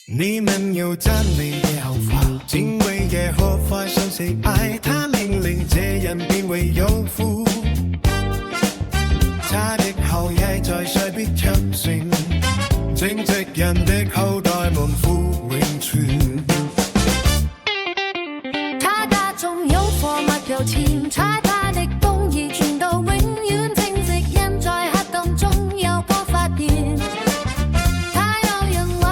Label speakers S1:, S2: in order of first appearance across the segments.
S1: 你们有赞美耶和华，敬畏耶和华，向谁爱他命令，這人便為有福。他的後裔在世必長盛，正直人的後代們富永存。
S2: 他家中有貨物有錢財，他的公義傳到永遠，正直人在黑暗中有光發現。他有仁愛，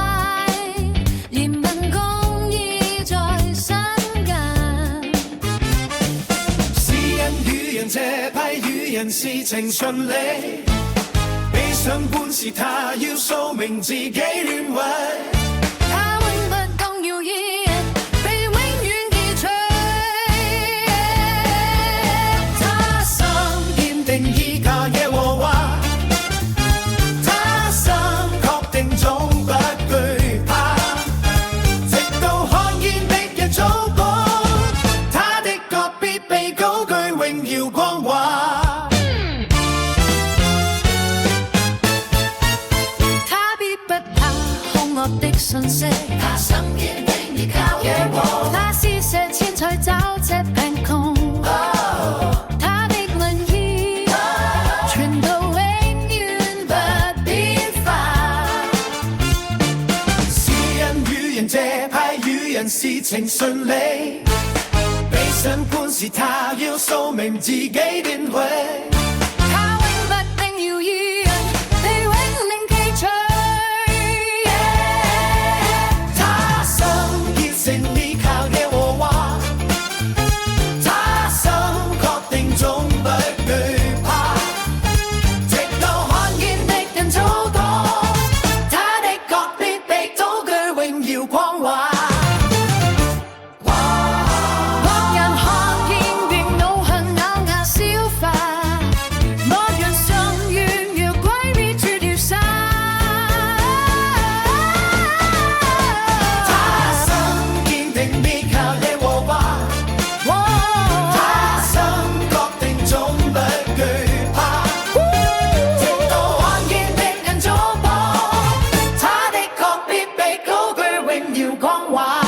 S2: 憐憫公義在身間。
S1: 是人與人這派與人事情順利，悲傷本是他要掃明自己亂為。
S2: 他永不動搖義人，被永遠記取。
S1: 他心堅定依靠耶和華，他心確定總不懼怕，直到看見敵人遭攻，他的國必被高舉，榮耀光華。
S2: 他必不怕兇惡的信息，
S3: 他心堅定依靠耶和華，
S2: 他施捨錢財找這貧窮。他的論意傳到永遠不變化。
S1: 是人與人這派與人事情順利，被審判時他要掃明自己典位。
S2: 他永不定搖義人，被永領記取。
S1: 他心堅誠依靠耶和華，他心確定總不懼怕，直到看見敵人遭攻，他的國必被高舉，榮耀光華。
S2: 旁人看見便惱恨咬牙消化，惡人上願要歸別絕了山。
S1: 他心堅定依靠耶和華，他心確定總不懼怕，直到看見敵人遭攻，他的國必被高舉，榮耀光華。